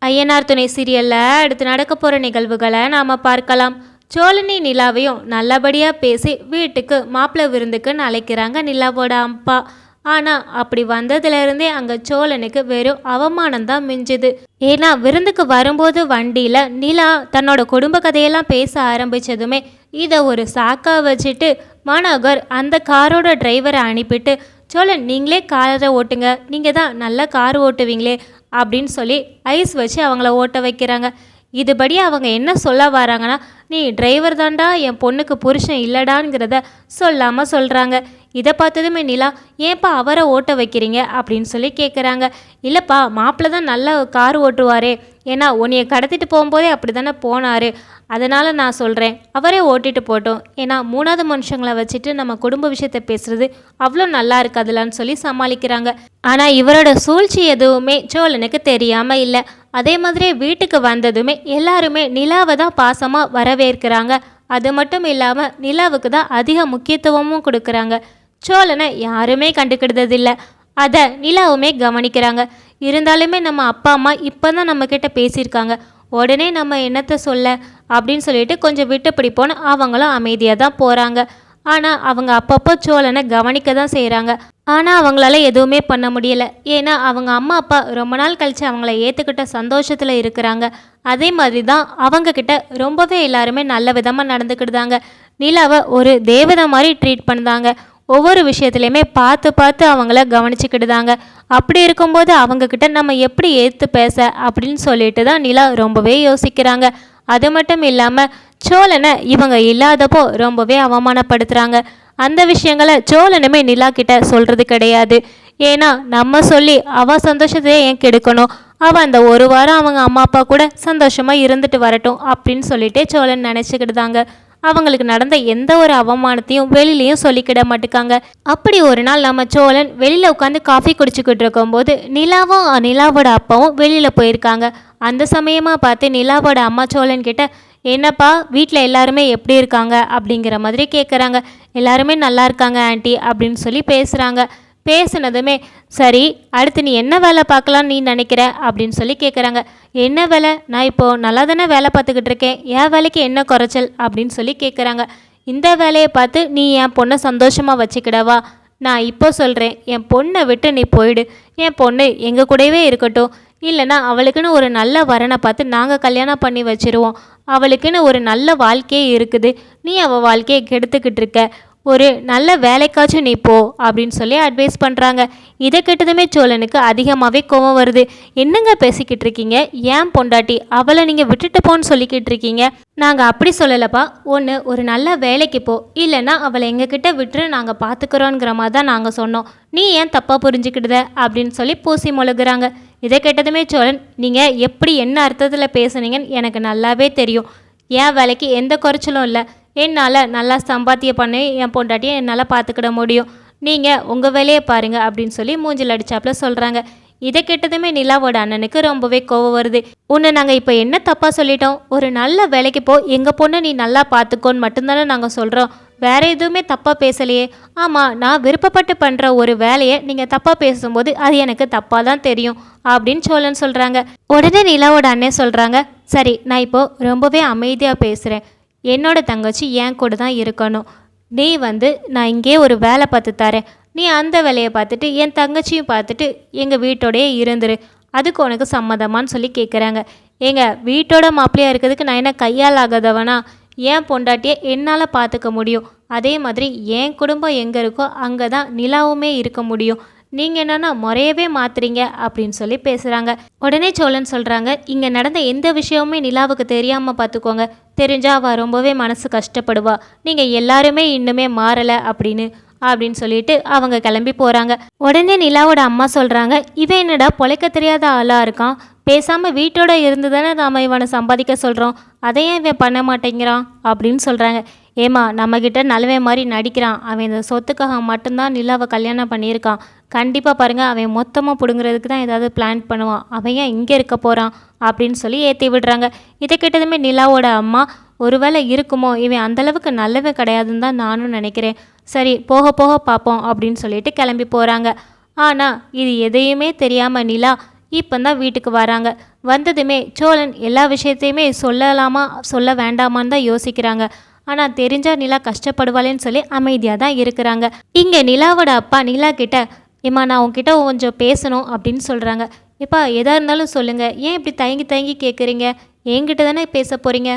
ஐயனார் துணை சீரியல்ல அடுத்து நடக்க போற நிகழ்வுகளை நாம பார்க்கலாம். சோழனி நிலாவையும் நல்லபடியா பேசி வீட்டுக்கு மாப்பிள்ளை விருந்துக்குன்னு அழைக்கிறாங்க நிலாவோட அப்பா. ஆனா அப்படி வந்ததுல இருந்தே அங்க சோழனுக்கு வெறும் அவமானம் தான் மிஞ்சுது. ஏன்னா விருந்துக்கு வரும்போது வண்டியில நிலா தன்னோட குடும்ப கதையெல்லாம் பேச ஆரம்பிச்சதுமே இதை ஒரு சாக்கா வச்சுட்டு மனோகர் அந்த காரோட டிரைவரை அனுப்பிட்டு, சோழன் நீங்களே காரை ஓட்டுங்க, நீங்கள் தான் நல்லா கார் ஓட்டுவீங்களே அப்படின்னு சொல்லி ஐஸ் வச்சு அவங்கள ஓட்ட வைக்கிறாங்க. இதுபடி அவங்க என்ன சொல்ல வராங்கன்னா, நீ டிரைவர் தாண்டா, என் பொண்ணுக்கு புருஷன் இல்லடாங்கிறத சொல்லாமல் சொல்கிறாங்க. இதை பார்த்ததுமே நிலா, ஏன்ப்பா அவரை ஓட்ட வைக்கிறீங்க அப்படின்னு சொல்லி கேட்குறாங்க. இல்லைப்பா, மாப்பிள்ளை தான் நல்லா கார் ஓட்டுவாரே, ஏன்னா உன்னைய கடத்திட்டு போகும்போதே அப்படி தானே போனார், அதனால் நான் சொல்கிறேன் அவரே ஓட்டிட்டு போட்டோம், ஏன்னா மூணாவது மனுஷங்களை வச்சுட்டு நம்ம குடும்ப விஷயத்தை பேசுகிறது அவ்வளோ நல்லா இருக்காதுலான்னு சொல்லி சமாளிக்கிறாங்க. ஆனால் இவரோட சூழ்ச்சி எதுவுமே சோழனுக்கு தெரியாமல் இல்லை. அதே மாதிரி வீட்டுக்கு வந்ததுமே எல்லாருமே நிலாவை தான் பாசமாக வரவேற்கிறாங்க. அது மட்டும் இல்லாமல் நிலாவுக்கு தான் அதிக முக்கியத்துவமும் கொடுக்குறாங்க. சோழனை யாருமே கண்டுக்கிட்டதில்லை. அதை நிலாவுமே கவனிக்கிறாங்க. இருந்தாலுமே நம்ம அப்பா அம்மா இப்போ தான் நம்மக்கிட்ட பேசியிருக்காங்க, உடனே நம்ம என்னத்தை சொல்ல அப்படின்னு சொல்லிட்டு கொஞ்சம் விட்டு பிடிப்போன்னு அவங்களும் அமைதியாக தான் போகிறாங்க. ஆனால் அவங்க அப்பப்போ சோழனை கவனிக்க தான் செய்கிறாங்க. ஆனால் அவங்களால எதுவுமே பண்ண முடியலை. ஏன்னா அவங்க அம்மா அப்பா ரொம்ப நாள் கழித்து அவங்கள ஏற்றுக்கிட்ட சந்தோஷத்தில் இருக்கிறாங்க. அதே மாதிரி தான் அவங்கக்கிட்ட ரொம்பவே எல்லாருமே நல்ல விதமாக நடந்துக்கிட்டாங்க. நிலாவை ஒரு தேவதை மாதிரி ட்ரீட் பண்ணுதாங்க. ஒவ்வொரு விஷயத்துலையுமே பார்த்து பார்த்து அவங்கள கவனிச்சுக்கிட்டுதாங்க. அப்படி இருக்கும்போது அவங்கக்கிட்ட நம்ம எப்படி ஏற்று பேச அப்படின்னு சொல்லிட்டு தான் நிலா ரொம்பவே யோசிக்கிறாங்க. அது மட்டும் இல்லாமல் சோழனை இவங்க இல்லாதப்போ ரொம்பவே அவமானப்படுத்துகிறாங்க. அந்த விஷயங்களை சோழனுமே நிலா கிட்ட சொல்கிறது கிடையாது. ஏன்னா நம்ம சொல்லி அவள் சந்தோஷத்தையே ஏன் கெடுக்கணும், அவள் அந்த ஒரு வாரம் அவங்க அம்மா அப்பா கூட சந்தோஷமாக இருந்துட்டு வரட்டும் அப்படின்னு சொல்லிட்டே சோழன் நினச்சிக்கிட்டுதாங்க. அவங்களுக்கு நடந்த எந்த ஒரு அவமானத்தையும் வெளியிலையும் சொல்லிக்கிட மாட்டுக்காங்க. அப்படி ஒரு நாள் நம்ம சோழன் வெளியில் உட்காந்து காஃபி குடிச்சுக்கிட்டு இருக்கும்போது நிலாவும் நிலாவோட அப்பாவும் வெளியில் போயிருக்காங்க. அந்த சமயமாக பார்த்து நிலாவோட அம்மா சோழன் கிட்ட, என்னப்பா வீட்டில் எல்லாருமே எப்படி இருக்காங்க அப்படிங்கிற மாதிரி கேட்குறாங்க. எல்லாருமே நல்லா இருக்காங்க ஆண்டி அப்படின்னு சொல்லி பேசுகிறாங்க. பேசுனதுமே, சரி அடுத்து நீ என்ன வேலை பார்க்கலான்னு நீ நினைக்கிற அப்படின்னு சொல்லி கேட்குறாங்க. என்ன வேலை? நான் இப்போது நல்லா தானே வேலை பார்த்துக்கிட்டு இருக்கேன், என் வேலைக்கு என்ன குறைச்சல் அப்படின்னு சொல்லி கேட்குறாங்க. இந்த வேலையை பார்த்து நீ என் பொண்ணை சந்தோஷமாக வச்சுக்கிடவா? நான் இப்போ சொல்கிறேன், என் பொண்ணை விட்டு நீ போயிடு, என் பொண்ணு எங்கள் கூடவே இருக்கட்டும், இல்லைனா அவளுக்குன்னு ஒரு நல்ல வரனை பார்த்து நாங்கள் கல்யாணம் பண்ணி வச்சுருவோம், அவளுக்குன்னு ஒரு நல்ல வாழ்க்கையே இருக்குது, நீ அவள் வாழ்க்கையை கெடுத்துக்கிட்டு இருக்க, ஒரு நல்ல வேலைக்காச்சும் நீ போ அப்படின்னு சொல்லி அட்வைஸ் பண்ணுறாங்க. இதை கேட்டதுமே சோழனுக்கு அதிகமாகவே கோவம் வருது. என்னங்க பேசிக்கிட்டு இருக்கீங்க, ஏன் பொண்டாட்டி அவளை நீங்கள் விட்டுட்டு போன்னு சொல்லிக்கிட்டு இருக்கீங்க? நாங்கள் அப்படி சொல்லலப்பா, ஒன்று ஒரு நல்ல வேலைக்கு போ, இல்லைன்னா அவளை எங்ககிட்ட விட்டுரு நாங்கள் பார்த்துக்குறோங்கிற மாதிரி தான் நாங்கள் சொன்னோம், நீ ஏன் தப்பாக புரிஞ்சுக்கிடுத அப்படின்னு சொல்லி பூசி மொழுகுறாங்க. இதை கேட்டதுமே சோழன், நீங்கள் எப்படி என்ன அர்த்தத்தில் பேசுனீங்கன்னு எனக்கு நல்லாவே தெரியும், என் வேலைக்கு எந்த குறைச்சலும் இல்லை, என்னால் நல்லா சம்பாத்தியம் பண்ணி என் பொண்டாட்டியை என்னால் பார்த்துக்கிட முடியும், நீங்கள் உங்கள் வேலையை பாருங்கள் அப்படின்னு சொல்லி மூஞ்சில் அடிச்சாப்புல சொல்கிறாங்க. இதை கேட்டதுமே நிலாவோட அண்ணனுக்கு ரொம்பவே கோவம் வருது. உன்னை நாங்கள் இப்போ என்ன தப்பாக சொல்லிட்டோம், ஒரு நல்ல வேலைக்கு போ, எங்கள் பொண்ணை நீ நல்லா பார்த்துக்கோன்னு மட்டும்தானே நாங்கள் சொல்கிறோம், வேறு எதுவுமே தப்பாக பேசலையே. ஆமாம், நான் விருப்பப்பட்டு பண்ணுற ஒரு வேலையை நீங்கள் தப்பாக பேசும்போது அது எனக்கு தப்பாக தான் தெரியும் அப்படின்னு சோழன் சொல்கிறாங்க. உடனே நிலாவோட அண்ணன் சொல்கிறாங்க, சரி நான் இப்போது ரொம்பவே அமைதியாக பேசுகிறேன், என்னோட தங்கச்சி என் கூட தான் இருக்கணும், நீ நான் இங்கே ஒரு வேலை பார்த்து தரேன், நீ அந்த வேலையை பார்த்துட்டு என் தங்கச்சியும் பார்த்துட்டு எங்கள் வீட்டோடையே இருந்துரு, அதுக்கு உனக்கு சம்மதமானு சொல்லி கேட்குறாங்க. எங்கள் வீட்டோட மாப்பிள்ளையாக இருக்கிறதுக்கு நான் என்ன கையால் ஆகாதவனா, என் பொண்டாட்டியை என்னால் பார்த்துக்க முடியும், அதே மாதிரி என் குடும்பம் எங்கே இருக்கோ அங்கே தான் நிலாவுமே இருக்க முடியும், நீங்கள் என்னென்னா முறையவே மாற்றுறீங்க அப்படின்னு சொல்லி பேசுகிறாங்க. உடனே சோழன் சொல்கிறாங்க, இங்கே நடந்த எந்த விஷயமுமே நிலாவுக்கு தெரியாமல் பார்த்துக்கோங்க, தெரிஞ்சால் அவள் ரொம்பவே மனசு கஷ்டப்படுவா, நீங்கள் எல்லாருமே இன்னுமே மாறலை அப்படின்னு சொல்லிட்டு அவங்க கிளம்பி போகிறாங்க. உடனே நிலாவோட அம்மா சொல்கிறாங்க, இவன் என்னடா பொழைக்க தெரியாத ஆளாக இருக்கான், பேசாமல் வீட்டோட இருந்து தானே நாம் இவனை சம்பாதிக்க சொல்கிறோம், அதையும் இவன் பண்ண மாட்டேங்கிறான் அப்படின்னு சொல்கிறாங்க. ஏமா நம்மக்கிட்ட நல்லவே மாதிரி நடிக்கிறான், அவன் இந்த சொத்துக்காக மட்டும்தான் நிலாவை கல்யாணம் பண்ணியிருக்கான், கண்டிப்பாக பாருங்கள் அவன் மொத்தமாக பிடுங்கிறதுக்கு தான் ஏதாவது பிளான் பண்ணுவான், அவன் ஏன் இங்கே இருக்க போகிறான் அப்படின்னு சொல்லி ஏற்றி விடுறாங்க. இதை கேட்டதுமே நிலாவோட அம்மா, ஒருவேளை இருக்குமோ, இவன் அந்தளவுக்கு நல்லவன் கிடையாதுன்னு தான் நானும் நினைக்கிறேன், சரி போக போக பார்ப்போம் அப்படின்னு சொல்லிட்டு கிளம்பி போகிறாங்க. ஆனால் இது எதையுமே தெரியாமல் நிலா இப்போ தான் வீட்டுக்கு வராங்க. வந்ததுமே சோழன் எல்லா விஷயத்தையுமே சொல்லலாமா சொல்ல வேண்டாமான்னு தான் யோசிக்கிறாங்க. ஆனால் தெரிஞ்சா நிலா கஷ்டப்படுவாளேன்னு சொல்லி அமைதியாக தான் இருக்கிறாங்க. இங்கே நிலாவோட அப்பா நிலா கிட்ட, ஏம்மா நான் உங்ககிட்ட கொஞ்சம் பேசணும் அப்படின்னு சொல்கிறாங்க. எப்பா எதாக இருந்தாலும் சொல்லுங்கள், ஏன் இப்படி தயங்கி தயங்கி கேட்குறீங்க, என்கிட்ட தானே பேச போகிறீங்க,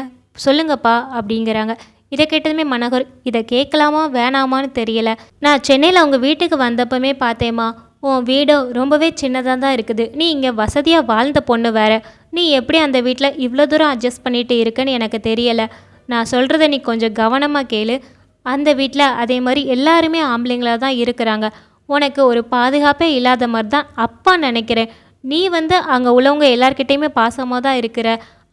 சொல்லுங்கப்பா அப்படிங்கிறாங்க. இதை கேட்டதுமே மனோகர், இதை கேட்கலாமா வேணாமான்னு தெரியல. நான் சென்னையில் அவங்க வீட்டுக்கு வந்தப்பமே பார்த்தேம்மா, உன் வீடு ரொம்பவே சின்னதாக தான் இருக்குது. நீ இங்கே வசதியாக வாழ்ந்த பொண்ணு வேற. நீ எப்படி அந்த வீட்டில் இவ்வளோ தூரம் அட்ஜஸ்ட் பண்ணிட்டு இருக்கன்னு எனக்கு தெரியலை. நான் சொல்கிறத நீ கொஞ்சம் கவனமாக கேளு. அந்த வீட்டில் அதே மாதிரி எல்லாருமே ஆம்பளைங்களாக தான் இருக்கிறாங்க. உனக்கு ஒரு பாதுகாப்பே இல்லாத மாதிரி தான் அப்பா நினைக்கிறேன். நீ அங்கே உள்ளவங்க எல்லார்கிட்டேயுமே பாசமாக தான் இருக்கிற.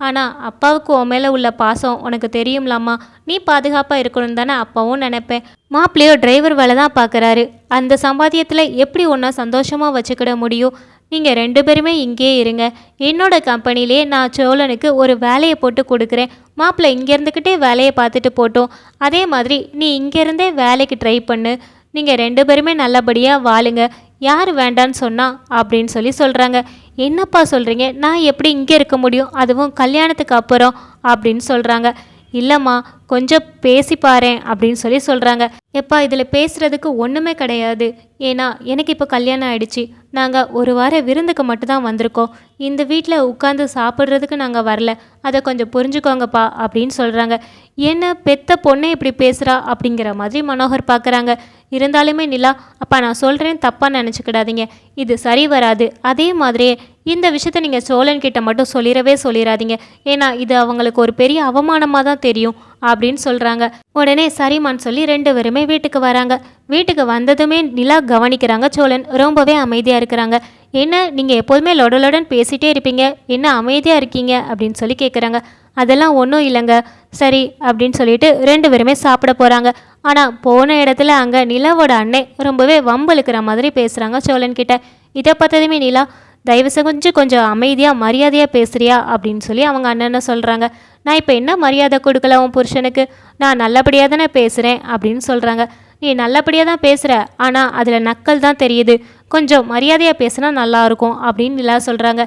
ஆனால் அப்பாவுக்கு உன் மேலே உள்ள பாசம் உனக்கு தெரியும்லாமா. நீ பாதுகாப்பாக இருக்கணும் தானே அப்பாவும் நினைப்பேன். மாப்பிள்ளையோ டிரைவர் வேலை தான் பார்க்குறாரு. அந்த சம்பாத்தியத்தில் எப்படி ஒன்றா சந்தோஷமாக வச்சுக்கிட முடியும்? நீங்கள் 2 பேருமே இங்கேயே இருங்க. என்னோட கம்பெனிலே நான் சோழனுக்கு ஒரு வேலையை போட்டு கொடுக்குறேன். மாப்பிள்ளை இங்கே இருந்துக்கிட்டே வேலையை பார்த்துட்டு போட்டோம். அதே மாதிரி நீ இங்கேருந்தே வேலைக்கு ட்ரை பண்ணு. நீங்கள் 2 பேருமே நல்லபடியாக வாழுங்க. யார் வேண்டான்னு சொன்னா அப்படின்னு சொல்கிறாங்க. என்னப்பா சொல்கிறீங்க? நான் எப்படி இங்கே இருக்க முடியும், அதுவும் கல்யாணத்துக்கு அப்புறம் அப்படின்னு சொல்கிறாங்க. இல்லைம்மா கொஞ்சம் பேசிப்பாரேன் அப்படின்னு சொல்கிறாங்க. எப்பா இதில் பேசுகிறதுக்கு ஒன்றுமே கிடையாது. ஏன்னா எனக்கு இப்போ கல்யாணம் ஆயிடுச்சு. நாங்கள் ஒரு வார விருந்துக்கு மட்டும்தான் வந்திருக்கோம். இந்த வீட்டில் உட்காந்து சாப்பிட்றதுக்கு நாங்கள் வரல. அதை கொஞ்சம் புரிஞ்சுக்கோங்கப்பா அப்படின்னு சொல்கிறாங்க. என்ன பெத்த பொண்ணே இப்படி பேசுகிறா அப்படிங்கிற மாதிரி மனோகர் பார்க்குறாங்க. இருந்தாலுமே நிலா, அப்பா நான் சொல்கிறேன் தப்பாக நினச்சிக்கிடாதீங்க, இது சரி வராது. அதே மாதிரியே இந்த விஷயத்த நீங்கள் சோழன்கிட்ட மட்டும் சொல்லிடாதீங்க. ஏன்னா இது அவங்களுக்கு ஒரு பெரிய அவமானமாக தான் தெரியும் அப்படின்னு சொல்கிறாங்க. உடனே சரிமான்னு சொல்லி 2 பேருமே வீட்டுக்கு வராங்க. வீட்டுக்கு வந்ததுமே நிலா கவனிக்கிறாங்க. சோழன் ரொம்பவே அமைதியாக இருக்கிறாங்க. என்ன நீங்கள் எப்போதுமே லொடலொடன் பேசிகிட்டே இருப்பீங்க, என்ன அமைதியாக இருக்கீங்க அப்படின்னு சொல்லி கேட்குறாங்க. அதெல்லாம் ஒன்றும் இல்லைங்க, சரி அப்படின்னு சொல்லிட்டு 2 பேருமே சாப்பிட போகிறாங்க. ஆனால் போன இடத்துல அங்கே நிலாவோட அண்ணே ரொம்பவே வம்பளுக்கிற மாதிரி பேசுகிறாங்க சோழன்கிட்ட. இதை பார்த்ததுமே நிலா, தயவு செஞ்சு கொஞ்சம் அமைதியாக மரியாதையாக பேசுகிறியா அப்படின்னு சொல்லி அவங்க அண்ணனை சொல்கிறாங்க. நான் இப்போ என்ன மரியாதை கொடுக்கல உன் புருஷனுக்கு, நான் நல்லபடியாக தானே பேசுகிறேன் அப்படின்னு சொல்கிறாங்க. நீ நல்லபடியாக தான் பேசுகிற, ஆனால் அதில் நக்கல் தான் தெரியுது. கொஞ்சம் மரியாதையாக பேசுனா நல்லாயிருக்கும் அப்படின்னு நிலா சொல்கிறாங்க.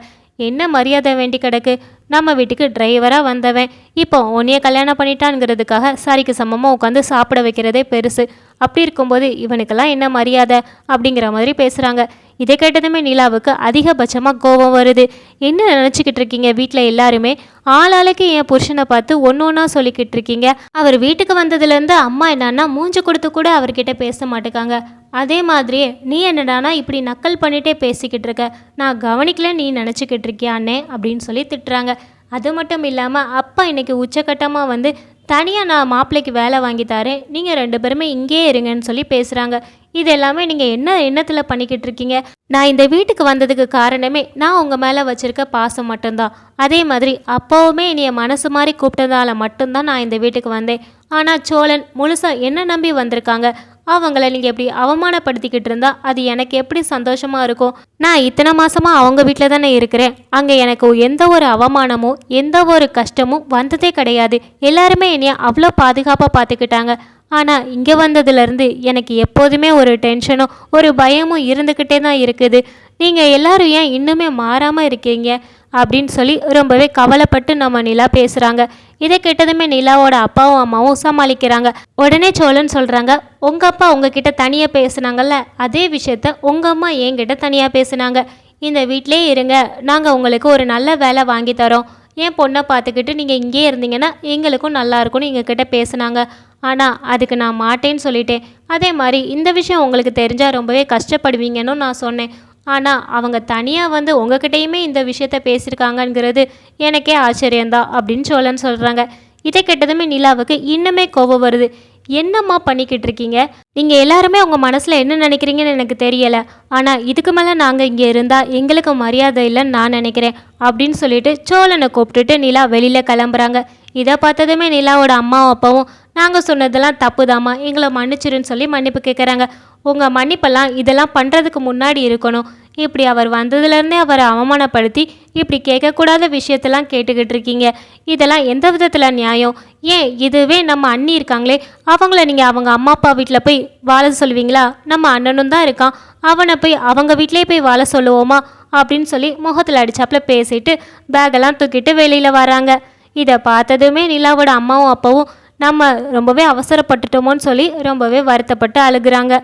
என்ன மரியாதை வேண்டி கிடக்கு? நம்ம வீட்டுக்கு டிரைவராக வந்தவன் இப்போ உன்னைய கல்யாணம் பண்ணிட்டான்ங்கிறதுக்காக சாரிக்கு சமமாக உட்காந்து சாப்பிட வைக்கிறதே பெருசு. அப்படி இருக்கும்போது இவனுக்கெல்லாம் என்ன மரியாதை அப்படிங்கிற மாதிரி பேசுகிறாங்க. இதை கேட்டதுமே நிலாவுக்கு அதிகபட்சமாக கோபம் வருது. என்ன நினச்சிக்கிட்டு இருக்கீங்க வீட்டில் எல்லாருமே? ஆளாளுக்கு என் புருஷனை பார்த்து ஒன்று ஒன்றா சொல்லிக்கிட்டு இருக்கீங்க. அவர் வீட்டுக்கு வந்ததுலேருந்து அம்மா என்னன்னா மூஞ்சி கொடுத்து கூட அவர்கிட்ட பேச மாட்டேக்காங்க. அதே மாதிரியே நீ என்னடானா இப்படி நக்கல் பண்ணிகிட்டே பேசிக்கிட்டு இருக்க, நான் கவனிக்கல நீ நினச்சிக்கிட்டு இருக்கியா அண்ணே அப்படின்னு சொல்லி திட்டுறாங்க. அது மட்டும் இல்லாமல் அப்பா இன்னைக்கு உச்சக்கட்டமாக தனியாக நான் மாப்பிள்ளைக்கு வேலை வாங்கி தரேன், நீங்கள் 2 பேருமே இங்கேயே இருங்கன்னு சொல்லி பேசுகிறாங்க. இது எல்லாமே நீங்கள் என்ன எண்ணத்தில் பண்ணிக்கிட்டு இருக்கீங்க? நான் இந்த வீட்டுக்கு வந்ததுக்கு காரணமே நான் உங்கள் மேலே வச்சுருக்க பாசம் மட்டும்தான். அதே மாதிரி அப்போவுமே என்னைய மனசு மாதிரி கூப்பிட்டதால மட்டும்தான் நான் இந்த வீட்டுக்கு வந்தேன். ஆனால் சோழன் முழுசாக என்ன நம்பி வந்திருக்காங்க. அவங்கள நீங்கள் எப்படி அவமானப்படுத்திக்கிட்டு இருந்தா அது எனக்கு எப்படி சந்தோஷமாக இருக்கும்? நான் இத்தனை மாதமாக அவங்க வீட்டில் தானே இருக்கிறேன். அங்கே எனக்கு எந்த ஒரு அவமானமும் எந்த ஒரு கஷ்டமும் வந்ததே கிடையாது. எல்லாருமே என்னைய அவ்வளோ பாதுகாப்பாக பார்த்துக்கிட்டாங்க. ஆனால் இங்கே வந்ததுலேருந்து எனக்கு எப்போதுமே ஒரு டென்ஷனும் ஒரு பயமும் இருந்துக்கிட்டே தான் இருக்குது. நீங்கள் எல்லாரும் ஏன் இன்னுமே மாறாமல் இருக்கீங்க அப்படின்னு சொல்லி ரொம்பவே கவலைப்பட்டு நம்ம நிலா பேசுகிறாங்க. இதை கேட்டதுமே நிலாவோட அப்பாவும் அம்மாவும் சமாளிக்கிறாங்க. உடனே சோழன் சொல்கிறாங்க, உங்கள் அப்பா உங்ககிட்ட தனியாக பேசுனாங்கல்ல, அதே விஷயத்த உங்கள் அம்மா என்கிட்ட தனியாக பேசுனாங்க. இந்த வீட்டிலே இருங்க, நாங்கள் உங்களுக்கு ஒரு நல்ல வேலை வாங்கி தரோம், என் பொண்ணை பார்த்துக்கிட்டு நீங்கள் இங்கே இருந்தீங்கன்னா எங்களுக்கும் நல்லா இருக்கும்னு எங்ககிட்ட பேசுனாங்க. ஆனால் அதுக்கு நான் மாட்டேன்னு சொல்லிட்டேன். அதே மாதிரி இந்த விஷயம் உங்களுக்கு தெரிஞ்சால் ரொம்பவே கஷ்டப்படுவீங்கன்னு நான் சொன்னேன். ஆனால் அவங்க தனியாக உங்ககிட்டையுமே இந்த விஷயத்த பேசியிருக்காங்கங்கிறது எனக்கே ஆச்சரியந்தான் அப்படின்னு சோழன் சொல்கிறாங்க. இதை கேட்டதுமே நிலாவுக்கு இன்னுமே கோபம் வருது. என்னம்மா பண்ணிக்கிட்டு இருக்கீங்க? நீங்கள் எல்லாருமே உங்கள் மனசில் என்ன நினைக்கிறீங்கன்னு எனக்கு தெரியலை. ஆனால் இதுக்கு மேலே நாங்கள் இங்கே இருந்தால் எங்களுக்கு மரியாதை இல்லைன்னு நான் நினைக்கிறேன் அப்படின்னு சொல்லிட்டு சோழனை கூப்பிட்டுட்டு நிலா வெளியில் கிளம்புறாங்க. இதை பார்த்ததுமே நிலாவோட அம்மாவும் அப்பாவும், நாங்கள் சொன்னதெல்லாம் தப்புதாம்மா, எங்களை மன்னிச்சிருன்னு சொல்லி மன்னிப்பு கேட்குறாங்க. உங்கள் மன்னிப்பெல்லாம் இதெல்லாம் பண்ணுறதுக்கு முன்னாடி இருக்கணும். இப்படி அவர் வந்ததுலேருந்தே அவரை அவமானப்படுத்தி இப்படி கேட்கக்கூடாத விஷயத்தெல்லாம் கேட்டுக்கிட்டு இருக்கீங்க. இதெல்லாம் எந்த விதத்தில் நியாயம்? ஏன் இதுவே நம்ம அண்ணி இருக்காங்களே, அவங்கள நீங்கள் அவங்க அம்மா அப்பா வீட்டில் போய் வாழ சொல்லுவீங்களா? நம்ம அண்ணனும் தான் இருக்கான், அவனை போய் அவங்க வீட்டிலே போய் வாழ சொல்லுவோமா? அப்படின்னு சொல்லி முகத்தில் அடிச்சாப்புல பேசிட்டு பேக்கெல்லாம் தூக்கிட்டு வெளியில் வராங்க. இதை பார்த்ததுமே நிலாவோட அம்மாவும் அப்பாவும் நம்ம ரொம்பவே அவசரப்பட்டுட்டோமோன்னு சொல்லி ரொம்பவே வருத்தப்பட்டு அழுகுறாங்க.